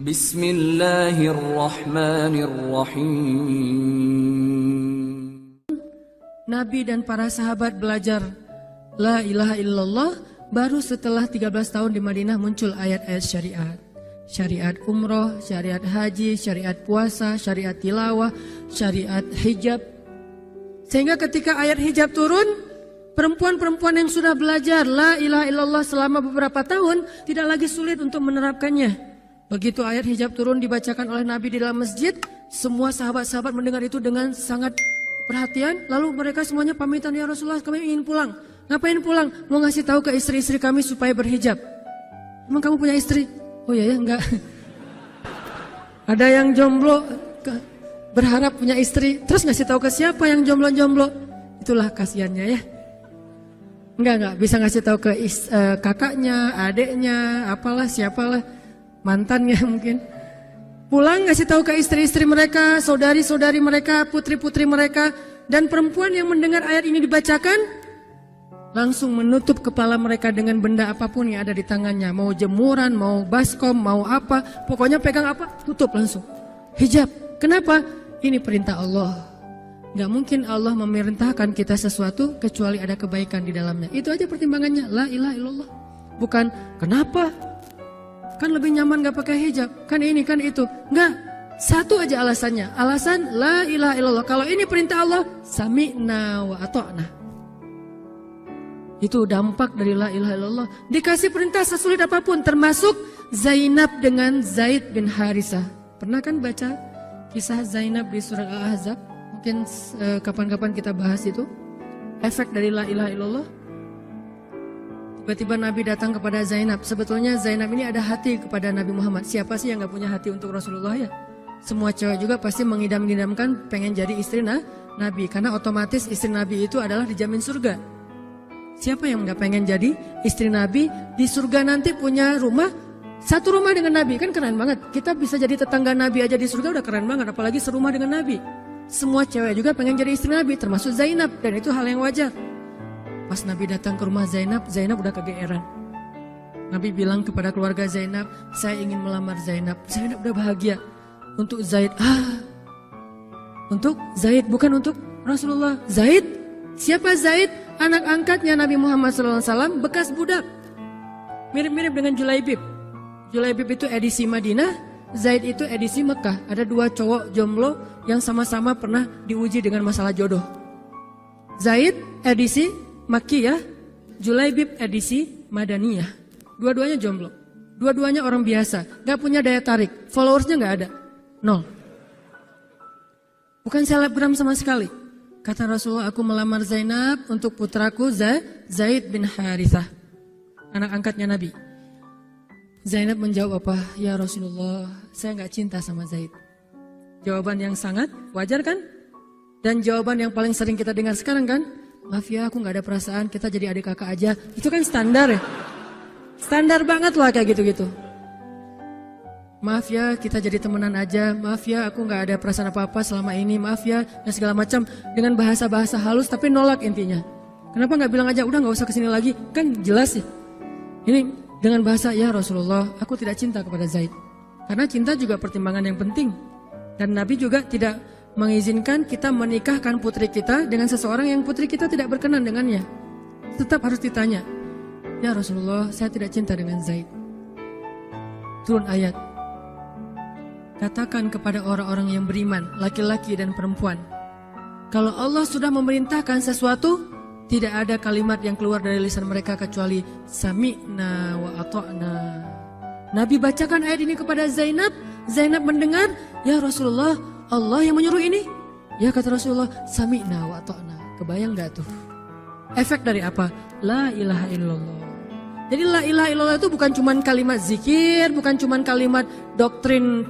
Bismillahirrahmanirrahim. Nabi dan para sahabat belajar La ilaha illallah, baru setelah 13 tahun di Madinah muncul ayat-ayat syariat. Syariat umroh, syariat haji, syariat puasa, syariat tilawah, syariat hijab. Sehingga ketika ayat hijab turun, perempuan-perempuan yang sudah belajar La ilaha illallah selama beberapa tahun tidak lagi sulit untuk menerapkannya. Begitu ayat hijab turun dibacakan oleh Nabi di dalam masjid, semua sahabat-sahabat mendengar itu dengan sangat perhatian. Lalu mereka semuanya pamitan, ya Rasulullah kami ingin pulang. Ngapain pulang? Mau ngasih tahu ke istri-istri kami supaya berhijab. Emang kamu punya istri? Oh ya enggak. Ada yang jomblo berharap punya istri, terus ngasih tahu ke siapa yang jomblo-jomblo? Itulah kasihannya ya. Enggak bisa ngasih tahu ke kakaknya, adeknya, apalah siapalah, mantannya mungkin. Pulang ngasih tahu ke istri-istri mereka, saudari-saudari mereka, putri-putri mereka, dan perempuan yang mendengar ayat ini dibacakan langsung menutup kepala mereka dengan benda apapun yang ada di tangannya. Mau jemuran, mau baskom, mau apa, pokoknya pegang apa, tutup langsung. Hijab. Kenapa? Ini perintah Allah. Gak mungkin Allah memerintahkan kita sesuatu kecuali ada kebaikan di dalamnya. Itu aja pertimbangannya. La ilaha illallah. Bukan kenapa? Kan lebih nyaman gak pakai hijab. Kan ini, kan itu. Enggak. Satu aja alasannya. Alasan la ilaha illallah. Kalau ini perintah Allah, sami'na wa ata'na. Itu dampak dari la ilaha illallah. Dikasih perintah sesulit apapun, termasuk Zainab dengan Zaid bin Harisah. Pernah kan baca kisah Zainab di surat Al-Ahzab? Mungkin kapan-kapan kita bahas itu. Efek dari la ilaha illallah. Tiba-tiba Nabi datang kepada Zainab. Sebetulnya Zainab ini ada hati kepada Nabi Muhammad. Siapa sih yang gak punya hati untuk Rasulullah ya? Semua cewek juga pasti mengidam-idamkan pengen jadi istri Nabi. Karena otomatis istri Nabi itu adalah dijamin surga. Siapa yang gak pengen jadi istri Nabi? Di surga nanti punya rumah, satu rumah dengan Nabi. Kan keren banget. Kita bisa jadi tetangga Nabi aja di surga udah keren banget. Apalagi serumah dengan Nabi. Semua cewek juga pengen jadi istri Nabi, termasuk Zainab. Dan itu hal yang wajar. Pas Nabi datang ke rumah Zainab, Zainab udah kegeeran. Nabi bilang kepada keluarga Zainab, saya ingin melamar Zainab. Zainab udah bahagia. Untuk Zaid, untuk Zaid, bukan untuk Rasulullah. Zaid? Siapa Zaid? Anak angkatnya Nabi Muhammad SAW, bekas budak. Mirip-mirip dengan Julaibib. Julaibib itu edisi Madinah, Zaid itu edisi Mekah. Ada dua cowok jomblo yang sama-sama pernah diuji dengan masalah jodoh. Zaid edisi Makkiyah, Julaibib edisi Madaniyah. Dua-duanya jomblo. Dua-duanya orang biasa, gak punya daya tarik. Followersnya gak ada, 0. Bukan selebgram sama sekali. Kata Rasulullah, aku melamar Zainab untuk putraku Zaid bin Harithah, anak angkatnya Nabi. Zainab menjawab apa? Ya Rasulullah, saya gak cinta sama Zaid. Jawaban yang sangat wajar kan? Dan jawaban yang paling sering kita dengar sekarang kan? Maaf ya, aku gak ada perasaan, kita jadi adik kakak aja. Itu kan standar ya? Standar banget lah kayak gitu-gitu. Maaf ya, kita jadi temenan aja. Maaf ya, aku gak ada perasaan apa-apa selama ini. Maaf ya, dan segala macam. Dengan bahasa-bahasa halus tapi nolak intinya. Kenapa gak bilang aja, udah gak usah kesini lagi. Kan jelas ya. Ini dengan bahasa, ya Rasulullah, aku tidak cinta kepada Zaid. Karena cinta juga pertimbangan yang penting. Dan Nabi juga tidak mengizinkan kita menikahkan putri kita dengan seseorang yang putri kita tidak berkenan dengannya. Tetap harus ditanya, ya Rasulullah, saya tidak cinta dengan Zaid. Turun ayat. Katakan kepada orang-orang yang beriman, laki-laki dan perempuan, kalau Allah sudah memerintahkan sesuatu, tidak ada kalimat yang keluar dari lisan mereka kecuali sami'na wa ata'na. Nabi bacakan ayat ini kepada Zainab. Zainab mendengar, ya Rasulullah, Allah yang menyuruh ini. Ya kata Rasulullah, sami'na wa ata'na. Kebayang gak tuh? Efek dari apa? La ilaha illallah. Jadi la ilaha illallah itu bukan cuma kalimat zikir, bukan cuma kalimat doktrin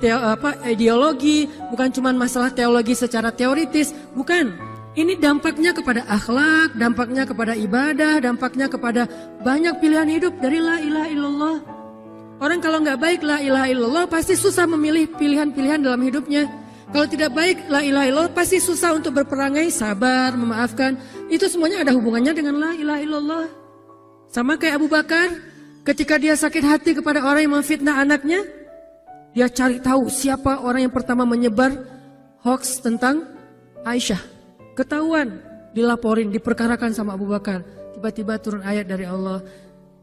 ideologi, bukan cuma masalah teologi secara teoritis, bukan. Ini dampaknya kepada akhlak, dampaknya kepada ibadah, dampaknya kepada banyak pilihan hidup dari la ilaha illallah. Orang kalau nggak baik la ilaha illallah pasti susah memilih pilihan-pilihan dalam hidupnya. Kalau tidak baik la ilaha illallah pasti susah untuk berperangai, sabar, memaafkan. Itu semuanya ada hubungannya dengan la ilaha illallah. Sama kayak Abu Bakar, ketika dia sakit hati kepada orang yang memfitnah anaknya, Dia cari tahu siapa orang yang pertama menyebar hoax tentang Aisyah. Ketahuan, dilaporin, diperkarakan sama Abu Bakar. Tiba-tiba turun ayat dari Allah.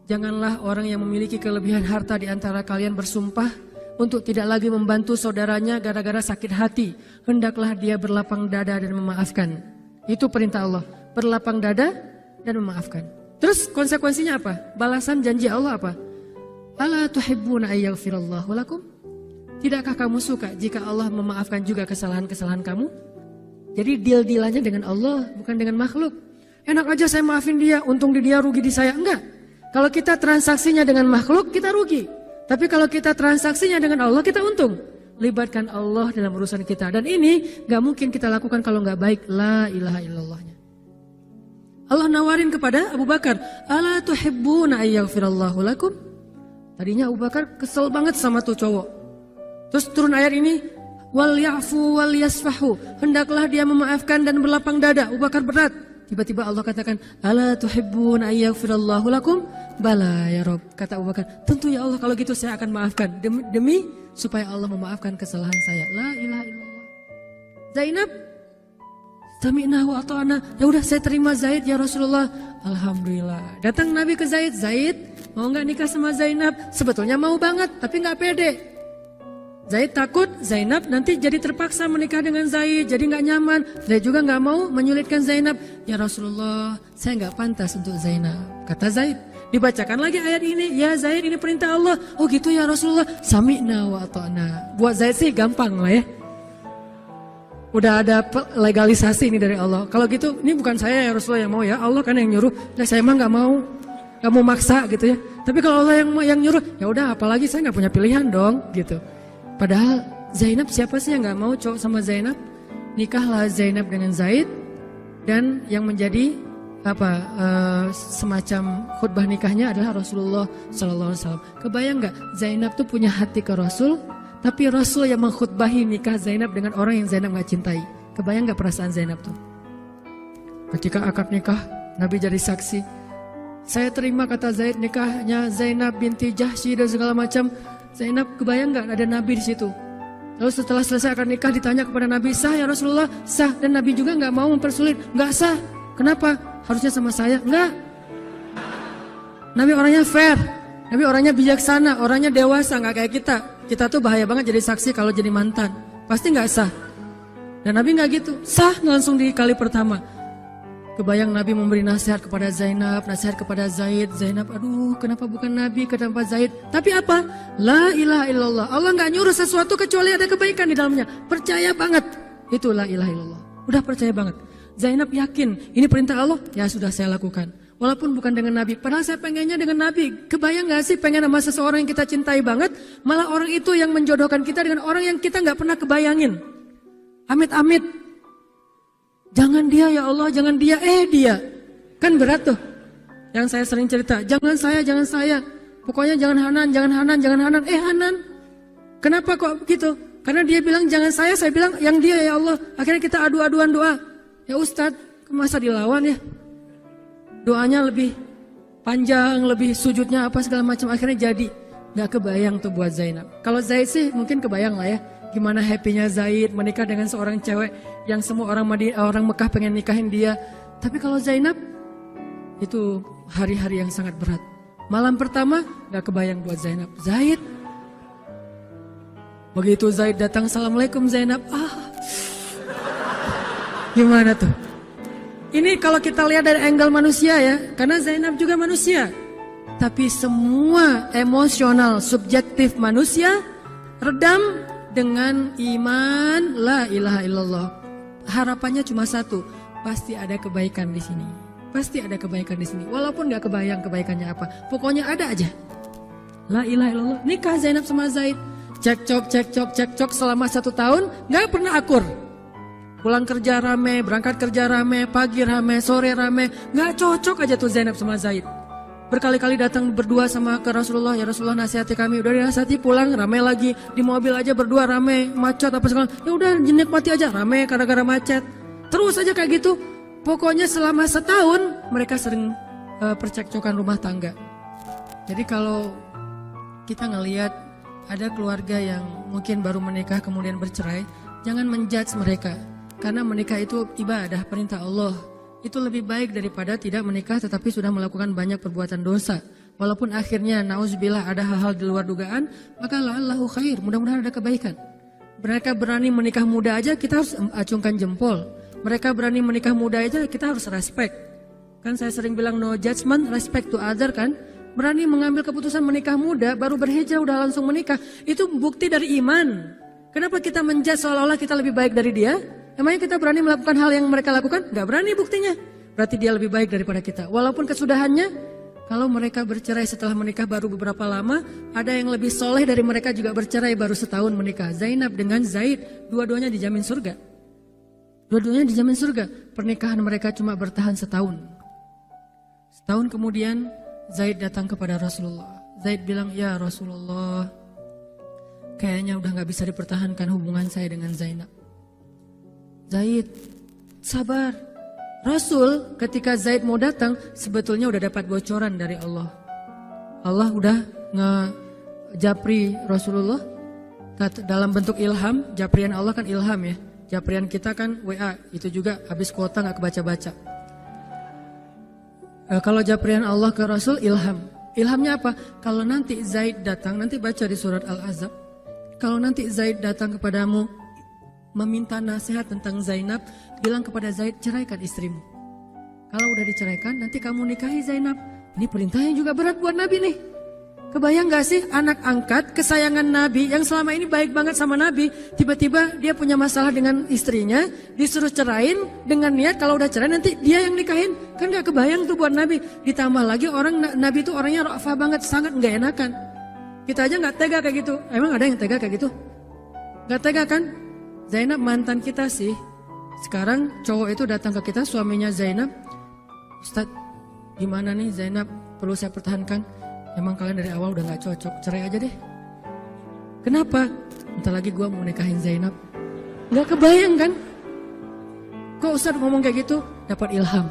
Janganlah orang yang memiliki kelebihan harta di antara kalian bersumpah untuk tidak lagi membantu saudaranya gara-gara sakit hati. Hendaklah dia berlapang dada dan memaafkan. Itu perintah Allah. Berlapang dada dan memaafkan. Terus konsekuensinya apa? Balasan janji Allah apa? Ala tuhibbuna ayyaghfirallahu lakum? Tidakkah kamu suka jika Allah memaafkan juga kesalahan-kesalahan kamu? Jadi deal-dealannya dengan Allah, bukan dengan makhluk. Enak aja saya maafin dia, untung di dia, rugi di saya. Enggak. Kalau kita transaksinya dengan makhluk, kita rugi. Tapi kalau kita transaksinya dengan Allah, kita untung. Libatkan Allah dalam urusan kita. Dan ini gak mungkin kita lakukan kalau gak baik. La ilaha illallahnya. Allah nawarin kepada Abu Bakar. Ala tuhibbuna ayyaghfirallahu lakum? Tadinya Abu Bakar kesel banget sama tuh cowok. Terus turun ayat ini, wal ya'fu wal yasfahu. Hendaklah dia memaafkan dan berlapang dada. Abu Bakar berat. Tiba-tiba Allah katakan, ala tuhibbun ayyaghfirallahu lakum? Bala ya Rob. Kata Abu Bakar, tentu ya Allah kalau gitu saya akan maafkan. Demi supaya Allah memaafkan kesalahan saya. La ilaha illallah. Zainab, sami'na wa ata'na. Ya udah saya terima Zaid ya Rasulullah. Alhamdulillah. Datang Nabi ke Zaid. Zaid, mau gak nikah sama Zainab? Sebetulnya mau banget, tapi gak pede. Zaid takut Zainab nanti jadi terpaksa menikah dengan Zaid, jadi gak nyaman. Zaid juga gak mau menyulitkan Zainab. Ya Rasulullah, saya gak pantas untuk Zainab. Kata Zaid, dibacakan lagi ayat ini. Ya Zaid, ini perintah Allah. Oh gitu ya Rasulullah. Sami'na wa ata'na. Buat Zaid sih gampang lah ya. Udah ada legalisasi ini dari Allah. Kalau gitu, ini bukan saya ya Rasulullah yang mau ya. Allah kan yang nyuruh. Nah, saya emang gak mau maksa gitu ya. Tapi kalau Allah yang nyuruh, ya udah apalagi saya gak punya pilihan dong gitu. Padahal Zainab siapa sih yang gak mau cowok sama Zainab? Nikahlah Zainab dengan Zaid. Dan yang menjadi semacam khutbah nikahnya adalah Rasulullah SAW. Kebayang gak Zainab tuh punya hati ke Rasul, tapi Rasul yang mengkhutbahi nikah Zainab dengan orang yang Zainab gak cintai. Kebayang gak perasaan Zainab tuh? Ketika akad nikah, Nabi jadi saksi. Saya terima kata Zaid nikahnya Zainab binti Jahsy dan segala macam. Zainab, kebayang gak ada Nabi di situ? Lalu setelah selesai akad nikah ditanya kepada Nabi, sah ya Rasulullah? Sah. Dan Nabi juga gak mau mempersulit. Gak sah. Kenapa? Harusnya sama saya? Enggak. Nabi orangnya fair. Nabi orangnya bijaksana. Orangnya dewasa. Gak kayak kita. Kita tuh bahaya banget jadi saksi kalau jadi mantan. Pasti gak sah. Dan Nabi gak gitu. Sah langsung di kali pertama. Kebayang Nabi memberi nasihat kepada Zainab, nasihat kepada Zaid. Zainab, aduh kenapa bukan Nabi, kenapa Zaid? Tapi apa? La ilaha illallah. Allah gak nyuruh sesuatu kecuali ada kebaikan di dalamnya. Percaya banget. Itu la ilaha illallah. Udah percaya banget. Zainab yakin, ini perintah Allah, ya sudah saya lakukan. Walaupun bukan dengan Nabi, padahal saya pengennya dengan Nabi. Kebayang gak sih pengen sama seseorang yang kita cintai banget, malah orang itu yang menjodohkan kita dengan orang yang kita gak pernah kebayangin. Amit-amit. Jangan dia ya Allah, jangan dia, dia. Kan berat tuh. Yang saya sering cerita, jangan saya. Pokoknya jangan Hanan, Hanan. Kenapa kok begitu? Karena dia bilang jangan saya bilang yang dia ya Allah. Akhirnya kita adu-aduan doa. Ya Ustadz, masa dilawan ya? Doanya lebih panjang, lebih sujudnya apa segala macam. Akhirnya jadi. Gak kebayang tuh buat Zainab. Kalau Zaid sih mungkin kebayang lah ya. Gimana happynya Zaid menikah dengan seorang cewek yang semua orang Mekah pengen nikahin dia. Tapi kalau Zainab, itu hari-hari yang sangat berat. Malam pertama gak kebayang buat Zainab. Zaid. Begitu Zaid datang, Assalamualaikum Zainab. Gimana tuh? Ini kalau kita lihat dari angle manusia ya. Karena Zainab juga manusia. Tapi semua emosional, subjektif manusia redam dengan iman la ilaha illallah. Harapannya cuma satu, pasti ada kebaikan di sini. Pasti ada kebaikan di sini. Walaupun gak kebayang kebaikannya apa, pokoknya ada aja. La ilaha illallah. Nikah Zainab sama Zaid. Cekcok selama 1 tahun, gak pernah akur. Pulang kerja rame, berangkat kerja rame, pagi rame, sore rame. Gak cocok aja tuh Zainab sama Zaid. Berkali-kali datang berdua sama ke Rasulullah, ya Rasulullah nasihati kami. Udah dinasihati pulang rame lagi, di mobil aja berdua rame, macet apa segala. Ya udah nikmati aja rame gara-gara macet. Terus aja kayak gitu. Pokoknya selama 1 tahun mereka sering percekcokan rumah tangga. Jadi kalau kita ngelihat ada keluarga yang mungkin baru menikah kemudian bercerai, jangan menjudge mereka. Karena menikah itu ibadah, perintah Allah. Itu lebih baik daripada tidak menikah tetapi sudah melakukan banyak perbuatan dosa. Walaupun akhirnya nauzubillah ada hal-hal di luar dugaan, maka la'allahu khair, mudah-mudahan ada kebaikan. Mereka berani menikah muda aja kita harus acungkan jempol. Mereka berani menikah muda aja kita harus respect. Kan saya sering bilang no judgment, respect to other kan. Berani mengambil keputusan menikah muda, baru berhijrah udah langsung menikah. Itu bukti dari iman. Kenapa kita menjudge seolah-olah kita lebih baik dari dia? Emangnya kita berani melakukan hal yang mereka lakukan? Gak berani buktinya. Berarti dia lebih baik daripada kita. Walaupun kesudahannya, kalau mereka bercerai setelah menikah baru beberapa lama, ada yang lebih soleh dari mereka juga bercerai baru setahun menikah. Zainab dengan Zaid, dua-duanya dijamin surga. Dua-duanya dijamin surga. Pernikahan mereka cuma bertahan setahun. Setahun kemudian, Zaid datang kepada Rasulullah. Zaid bilang, ya Rasulullah, kayaknya udah gak bisa dipertahankan hubungan saya dengan Zainab. Zaid, sabar. Rasul ketika Zaid mau datang sebetulnya udah dapat bocoran dari Allah. Allah udah ngejapri Rasulullah dalam bentuk ilham. Japrian Allah kan ilham ya. Japrian kita kan WA, itu juga habis kuota gak kebaca-baca. Kalau japrian Allah ke Rasul ilham. Ilhamnya apa? Kalau nanti Zaid datang, nanti baca di surat Al-Ahzab. Kalau nanti Zaid datang kepadamu meminta nasihat tentang Zainab, bilang kepada Zaid, ceraikan istrimu. Kalau udah diceraikan, nanti kamu nikahi Zainab. Ini perintahnya juga berat buat Nabi nih. Kebayang gak sih anak angkat kesayangan Nabi yang selama ini baik banget sama Nabi, tiba-tiba dia punya masalah dengan istrinya, disuruh cerain dengan niat kalau udah cerai nanti dia yang nikahin. Kan gak kebayang tuh buat Nabi. Ditambah lagi Nabi itu orangnya ra'fah banget, sangat gak enakan. Kita aja gak tega kayak gitu. Emang ada yang tega kayak gitu? Gak tega kan? Zainab mantan kita sih. Sekarang cowok itu datang ke kita, suaminya Zainab. Ustadz, gimana nih Zainab, perlu saya pertahankan? Emang kalian dari awal udah gak cocok, cerai aja deh. Kenapa? Bentar lagi gue mau nikahin Zainab. Gak kebayang kan? Kok Ustadz ngomong kayak gitu? Dapat ilham.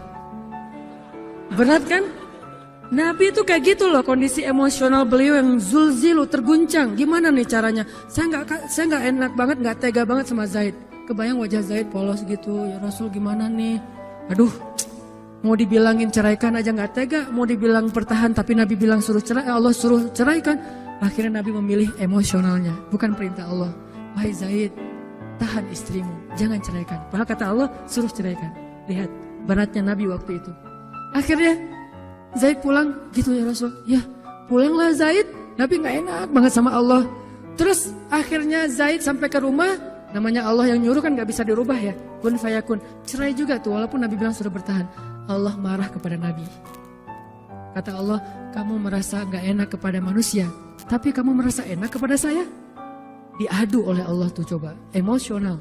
Berat kan? Nabi itu kayak gitu loh, kondisi emosional beliau yang zulzilu, terguncang. Gimana nih caranya? Saya nggak enak banget, nggak tega banget sama Zaid. Kebayang wajah Zaid polos gitu. Ya Rasul gimana nih? Aduh, mau dibilangin ceraikan aja nggak tega. Mau dibilang pertahan tapi Nabi bilang suruh cerai, Allah suruh ceraikan. Akhirnya Nabi memilih emosionalnya, bukan perintah Allah. Wahai Zaid, tahan istrimu, jangan ceraikan. Padahal kata Allah suruh ceraikan. Lihat beratnya Nabi waktu itu. Akhirnya Zaid pulang, gitu ya Rasul. Ya pulanglah Zaid, Nabi gak enak banget sama Allah. Terus akhirnya Zaid sampai ke rumah, namanya Allah yang nyuruh kan gak bisa dirubah ya. Kun fayakun, cerai juga tuh walaupun Nabi bilang sudah bertahan. Allah marah kepada Nabi. Kata Allah, kamu merasa gak enak kepada manusia, tapi kamu merasa enak kepada saya. Diadu oleh Allah tuh coba, emosional.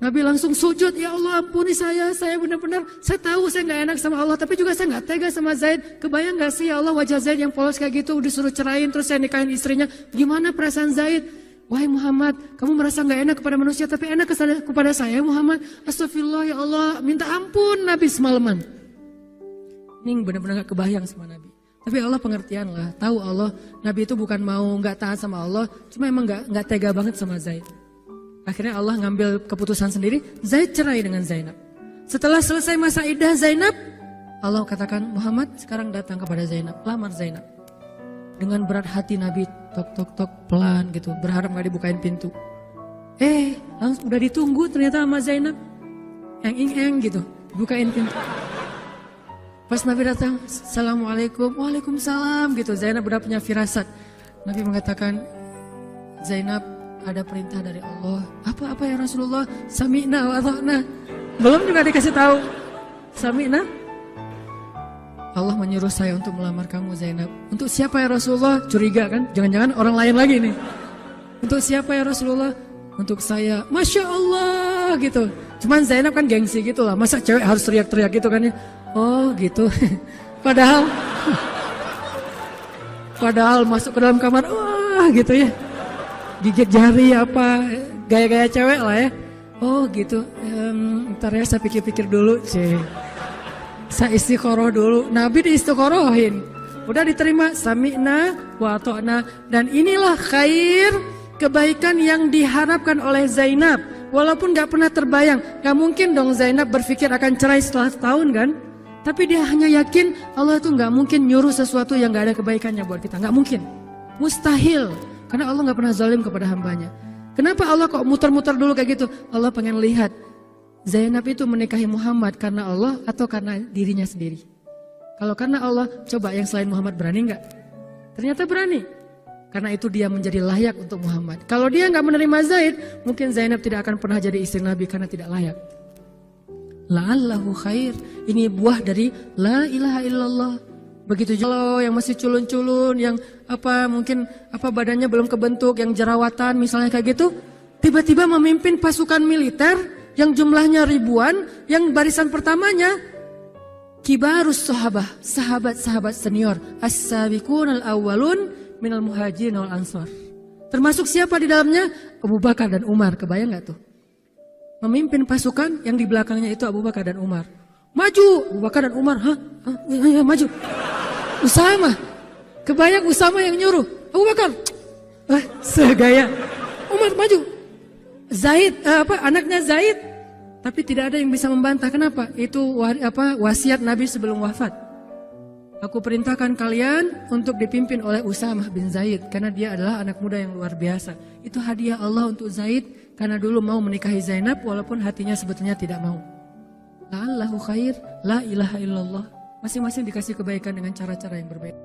Nabi langsung sujud, ya Allah ampuni saya benar-benar, saya tahu saya gak enak sama Allah, tapi juga saya gak tega sama Zaid. Kebayang gak sih ya Allah wajah Zaid yang polos kayak gitu, disuruh cerain terus saya nikahin istrinya. Gimana perasaan Zaid? Wahai Muhammad, kamu merasa gak enak kepada manusia, tapi enak kepada saya Muhammad. Astagfirullah ya Allah, minta ampun Nabi semalaman. Ini benar-benar gak kebayang sama Nabi. Tapi Allah pengertian lah, tahu Allah, Nabi itu bukan mau gak taat sama Allah, cuma emang gak tega banget sama Zaid. Akhirnya Allah ngambil keputusan sendiri, Zaid cerai dengan Zainab. Setelah selesai masa iddah Zainab, Allah katakan Muhammad sekarang datang kepada Zainab, lamar Zainab. Dengan berat hati Nabi tok pelan gitu, berharap gak dibukain pintu. Langsung udah ditunggu ternyata sama Zainab. Eng gitu, bukain pintu. Pas Nabi datang, Assalamualaikum, Waalaikumsalam gitu. Zainab udah punya firasat. Nabi mengatakan, Zainab, ada perintah dari Allah. Apa ya Rasulullah? Sami'na wa ata'na. Belum juga dikasih tahu. Sami'na. Allah menyuruh saya untuk melamar kamu Zainab. Untuk siapa ya Rasulullah? Curiga kan? Jangan-jangan orang lain lagi nih. Untuk siapa ya Rasulullah? Untuk saya. Masya Allah gitu. Cuman Zainab kan gengsi gitu lah. Masa cewek harus teriak-teriak gitu kan ya? Oh gitu. Padahal masuk ke dalam kamar. Wah gitu ya. Gigit jari apa. Gaya-gaya cewek lah ya. Oh gitu. Ntar ya saya pikir-pikir dulu. Saya istiqoroh dulu. Nabi diistiqorohin. udah diterima, sami'na wa ata'na. Dan inilah khair, kebaikan yang diharapkan oleh Zainab. Walaupun gak pernah terbayang, gak mungkin dong Zainab berpikir akan cerai setelah setahun kan. Tapi dia hanya yakin Allah itu gak mungkin nyuruh sesuatu yang gak ada kebaikannya buat kita. Gak mungkin, mustahil. Karena Allah gak pernah zalim kepada hambanya. Kenapa Allah kok muter-muter dulu kayak gitu? Allah pengen lihat Zainab itu menikahi Muhammad karena Allah atau karena dirinya sendiri. Kalau karena Allah, coba yang selain Muhammad berani nggak? Ternyata berani. Karena itu dia menjadi layak untuk Muhammad. Kalau dia nggak menerima Zaid, mungkin Zainab tidak akan pernah jadi istri Nabi karena tidak layak. La'allahu khair. Ini buah dari la ilaha illallah. Begitu juga yang masih culun-culun, yang mungkin badannya belum kebentuk, yang jerawatan misalnya kayak gitu, tiba-tiba memimpin pasukan militer yang jumlahnya ribuan, yang barisan pertamanya kibarus sahabah, sahabat-sahabat senior, as-sabiqun al-awwalun minal muhajirin wal ansar. Termasuk siapa di dalamnya? Abu Bakar dan Umar. Kebayang gak tuh? Memimpin pasukan yang di belakangnya itu Abu Bakar dan Umar. Maju, Abu Bakar dan Umar. Ya, maju. Usama. Kebayang Usama yang nyuruh. Abu Bakar. Segaya. Umar maju. Zaid, anaknya Zaid. Tapi tidak ada yang bisa membantah. Kenapa? Itu wasiat Nabi sebelum wafat. Aku perintahkan kalian untuk dipimpin oleh Usamah bin Zaid. Karena dia adalah anak muda yang luar biasa. Itu hadiah Allah untuk Zaid. Karena dulu mau menikahi Zainab walaupun hatinya sebetulnya tidak mau. La'allahu khair, la ilaha illallah. Masing-masing dikasih kebaikan dengan cara-cara yang berbeda.